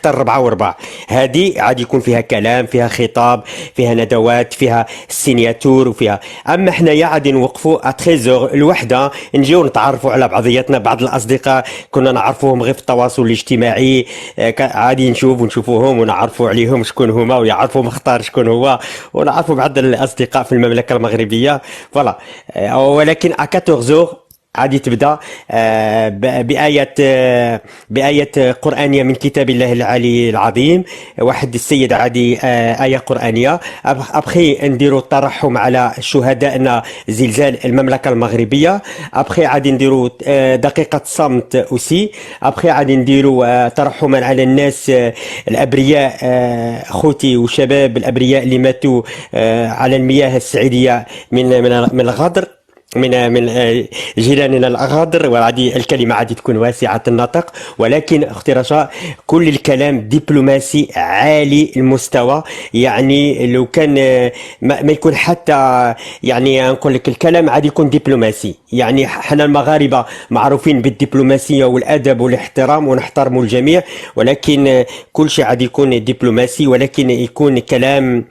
نختار 4 و4. هذه عاد يكون فيها كلام، فيها خطاب، فيها ندوات، فيها سينياتور وفيها. اما حنايا غادي نوقفوا اتريزور الوحده، نجيو نتعرفوا على بعضياتنا. بعض الاصدقاء كنا نعرفوهم غير في التواصل الاجتماعي، عادي نشوفوهم ونعرفوا عليهم شكون هما، ويعرفوا مختار شكون هو، ونعرفوا بعض الاصدقاء في المملكه المغربيه. فوالا. ولكن 14 عادي تبدا بآية بآية قرآنية من كتاب الله العلي العظيم. واحد السيد عادي آية قرآنية. أبخي نديروا الترحم على شهدائنا زلزال المملكة المغربية. أبخي عادي نديروا دقيقة صمت أوسي. أبخي عادي نديروا ترحما على الناس الأبرياء، خوتي وشباب الأبرياء اللي ماتوا على المياه السعيدية من الغدر، من جيراننا الأغاضر. وعادي الكلمة عادي تكون واسعة النطق، ولكن اختي رشا كل الكلام دبلوماسي عالي المستوى. يعني لو كان ما يكون حتى، يعني نقول لك الكلام عادي يكون دبلوماسي. يعني حنا المغاربة معروفين بالدبلوماسية والأدب والاحترام، ونحترموا الجميع، ولكن كل شيء عادي يكون دبلوماسي، ولكن يكون كلام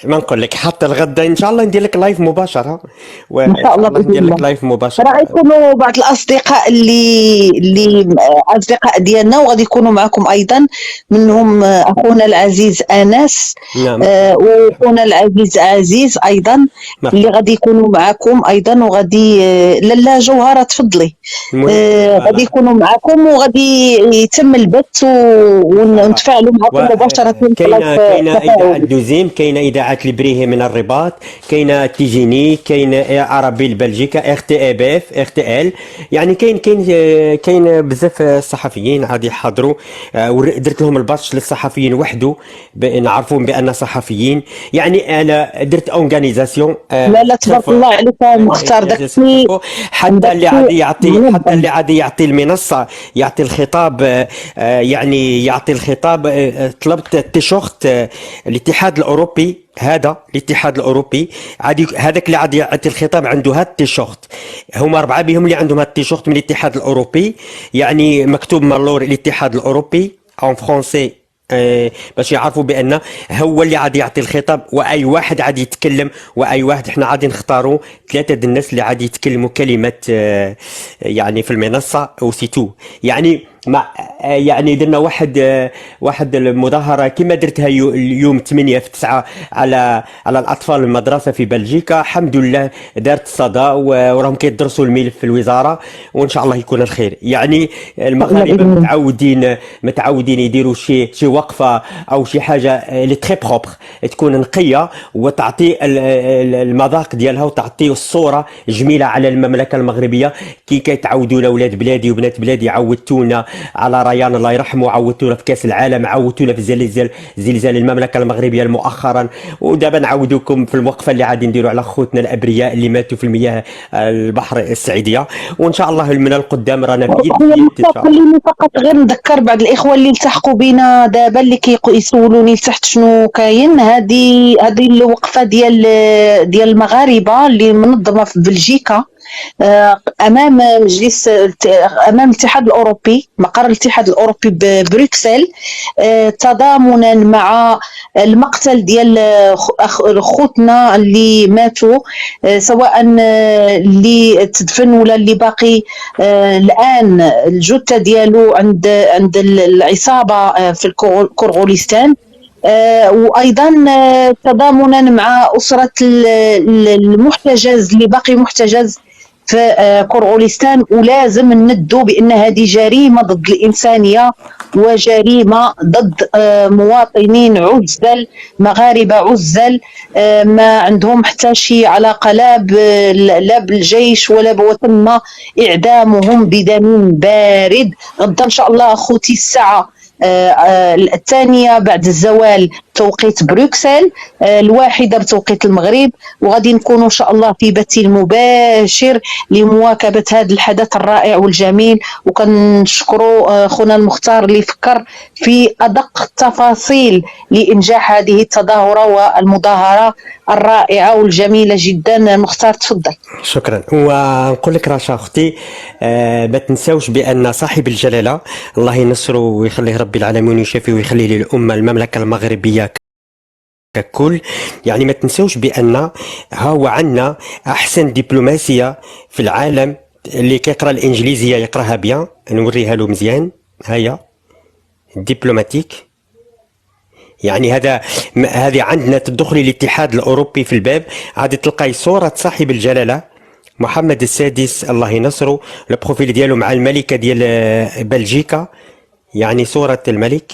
ما نقول لك. حتى الغدا ان شاء الله ندير لك لايف مباشره، ان وان شاء شاء الله الله باذن ندير لك الله. لايف مباشره. راه يكونوا بعض الاصدقاء اللي اصدقاء ديالنا، وغادي يكونوا معكم ايضا منهم اخونا العزيز انس، نعم. واخونا العزيز عزيز ايضا اللي مرحبا. غادي يكونوا معكم ايضا. وغادي لاله جوهره تفضلي، غادي فوالا. يكونوا معكم، وغادي يتم البث ان شاء الله. ونتفاعلوا معكم مباشره في كاينه اذاعه تفاعلي. دوزيم، كاينه اذاعه البريهي من الرباط، كاينه تيجيني، كاينه عربي لبلجيكا، ار تي اي بي اف، ار تي ال. يعني كاين بزاف الصحفيين عادي يحضروا. درت لهم الباتش للصحفيين وحده، نعرفوهم بان صحفيين. يعني انا درت اورغانيزاسيون. لا لا، تبارك الله عليك مختار، داكشي حتى اللي داكشي عادي يعطي، حتى منظم. اللي عادي يعطي المنصه، يعطي الخطاب، يعني يعطي الخطاب. طلبت التيشيرت الاتحاد الاوروبي. هذا الاتحاد الاوروبي عادي، هذاك اللي عادي يعطي الخطاب عنده هذا التيشيرت. هما 4 بهم اللي عندهم هذا التيشيرت من الاتحاد الاوروبي، يعني مكتوب من اللور الاتحاد الاوروبي اون فرونسي، باش يعرفوا بان هو اللي عادي يعطي الخطاب. واي واحد عادي يتكلم، واي واحد احنا عادي نختاروا 3 د الناس اللي عادي يتكلموا كلمات يعني في المنصه وسيتو. يعني مع يعني درنا واحد المظاهره كما درتها اليوم 8 في 9 على الاطفال المدرسه في بلجيكا. الحمد لله دارت صدى، وراهم كيدرسوا الملف في الوزاره، وان شاء الله يكون الخير. يعني المغاربه متعودين يديروا شي وقفه او شي حاجه لي تري بروبر، تكون نقيه وتعطي المذاق ديالها، وتعطي الصوره جميله على المملكه المغربيه. كي كيتعودوا لاولاد بلادي وبنات بلادي، عودتونا على ريان الله يرحمه، عودتونا في كاس العالم، عودتونا في زلزال المملكه المغربيه مؤخرا، ودابا نعودوكم في الوقفه اللي غادي نديروا على خوتنا الابرياء اللي ماتوا في المياه البحر السعيديه. وان شاء الله من القدام رانا بيد خويا بيد ان مختار، شاء الله. خليني فقط غير نذكر بعض الاخوه اللي التحقوا بنا دابا، اللي يسولوني لتحت شنو كاين. هذه الوقفه ديال المغاربه اللي منظمه في بلجيكا، امام مجلس، امام الاتحاد الاوروبي، مقر الاتحاد الاوروبي ببروكسل، تضامنا مع المقتل ديال خوتنا اللي ماتوا، سواء اللي تدفن ولا اللي باقي الان الجثه ديالو عند العصابه في الكرغوليستان. وايضا تضامنا مع اسره المحتجز اللي باقي محتجز في كرغوليستان. ولازم ندوا بان هذه جريمه ضد الانسانيه، وجريمه ضد مواطنين عزل، مغاربه عزل، ما عندهم حتى شي علاقه لا بالجيش وتم اعدامهم بدم بارد. غدا ان شاء الله اخوتي الساعه الثانية بعد الزوال توقيت بروكسل، 1 بتوقيت المغرب، وغادي نكونوا إن شاء الله في بث المباشر لمواكبة هذا الحدث الرائع والجميل. وكنشكروا خونا المختار اللي فكر في أدق التفاصيل لإنجاح هذه التظاهرة والمظاهرة. الرائعة والجميلة جدا. مختار تفضل. شكرا. ونقول لك رشا اختي، ما تنساوش بان صاحب الجلاله الله ينصره ويخليه ربي العالمين ويشافيه ويخليه للامه المملكه المغربيه ككل. يعني ما تنسوش بان هو عندنا احسن دبلوماسيه في العالم. اللي كيقرا الانجليزيه يقراها بيان، نوريها له مزيان. هيا دبلوماتيك. يعني هذه عندنا تدخلي الاتحاد الاوروبي في الباب، عاد تلقاي صوره صاحب الجلاله محمد السادس الله ينصره، البروفيل ديالو مع الملكه ديال بلجيكا، يعني صوره الملك،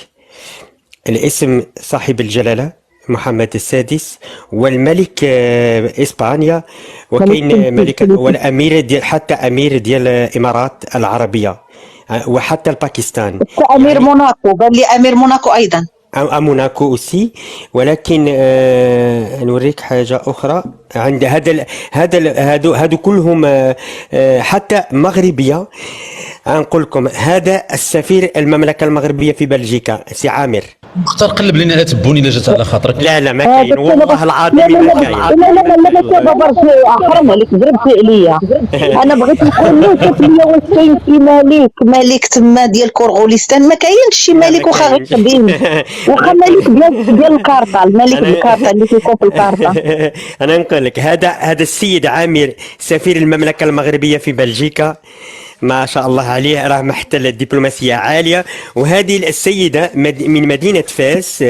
الاسم صاحب الجلاله محمد السادس، والملك اسبانيا، وكاين ملكه والامير ديال حتى امير ديال الامارات العربيه، وحتى الباكستان. أمير يعني موناكو، بل لي أمير موناكو أيضا. موناكو اوسي. ولكن نوريك حاجه اخرى. عند هادو كلهم حتى مغربيه. نقول لكم هذا السفير المملكه المغربيه في بلجيكا سي عامر. اختار قلب لنا لا تبوني الا جات على خاطرك. لا ما كاين والله العظيم لا ما كاين. لا بابا حرام عليك، ضربتي عليا. انا بغيت نقول له شوف لي واش كاين شي ملك تما ديال كورغوليستان. ما كاينش شي ملك، واخا غير قديم، واخا ملك ديال الكارطه، الملك الكارطه اللي كيكون في الكارطه. انا نقول لك هذا السيد عامر سفير المملكه المغربيه في بلجيكا، ما شاء الله عليه، راه محتل الدبلوماسيه عاليه. وهذه السيده من مدينه فاس،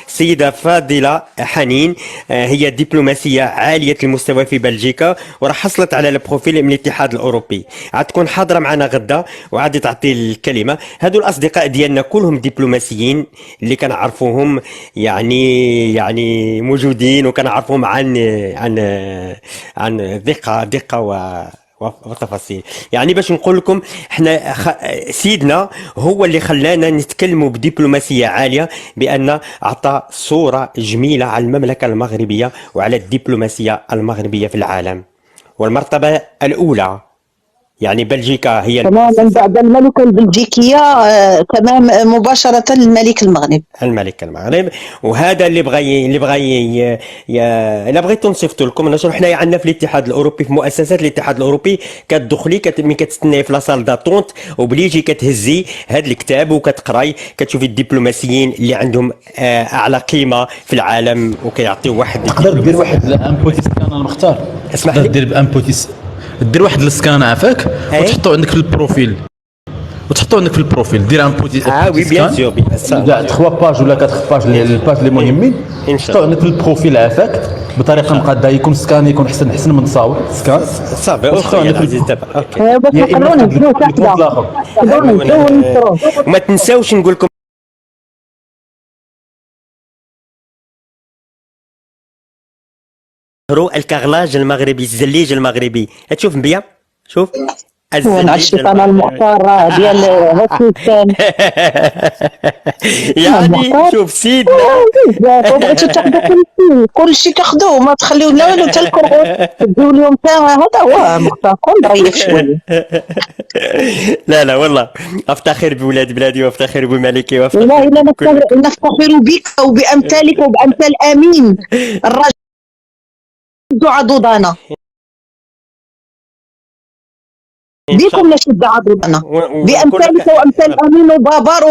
سيده فاضله حنين، هي دبلوماسيه عاليه المستوى في بلجيكا، وراح حصلت على البروفيل من الاتحاد الاوروبي. عاد تكون حاضره معنا غدا وعاد تعطي الكلمه. هذو الاصدقاء ديالنا كلهم دبلوماسيين اللي كنعرفوهم، يعني موجودين، وكنعرفوهم عن دقه وتفاصيل. يعني باش نقول لكم احنا سيدنا هو اللي خلانا نتكلموا بدبلوماسيه عاليه، بان اعطى صوره جميله على المملكه المغربيه وعلى الدبلوماسيه المغربيه في العالم. والمرتبه الاولى يعني بلجيكا هي تماما بعد الملكه البلجيكيه، تمام مباشره الملك المغرب. وهذا اللي بغيتو نصيفط لكم. نشرح حنايا عندنا في الاتحاد الاوروبي، في مؤسسات الاتحاد الاوروبي كتدخلي ملي كتستناي في لاصال داتونت وبليجي كتهزي هذا الكتاب وكتقراي، كتشوفي الدبلوماسيين اللي عندهم اعلى قيمه في العالم وكيعطيو واحد. تقدر دير واحد الامبوتي سكان المختار، اسمح لي، دير بامبوتي، دير واحد السكان عافاك وتحطو عندك في البروفيل، دير ان بوتي وي بيان سور كاع 3 باج ولا 4 باج الباج اللي مهمين، تحطو عندك في البروفيل عافاك بطريقه مقاده، يكون سكان، يكون احسن من تصاور سكان صافي. اوكي العزيز دابا اوكي. باش نقدروا نبداو وما تنساوش نقول لكم الكغلاج المغربي، الزليج المغربي. تشوف بيا، شوف هو الشيطان المختار ديال هاكستان. يعني شوف سيدنا بغيتو تاخذوا كل شيء تاخذوه، ما تخليو لا والو حتى الكرغوط تديو اليوم. هذا هو مختار، كون ضريف شويه. لا والله افتخر بولاد بلادي وافتخر بملكي والله الا نفتخر بك وبامثالك وبامثال امين الرجل عضدنا. بكم نشد عضدنا بامثالك وامثال امين وبابار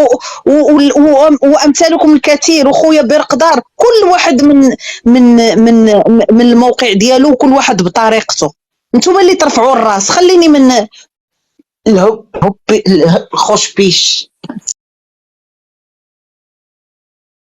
وامثالكم الكثير، وخويا برقدار، كل واحد من الموقع ديالو، وكل واحد بطريقته. انتم اللي ترفعوا الراس، خليني من الخوش بيش.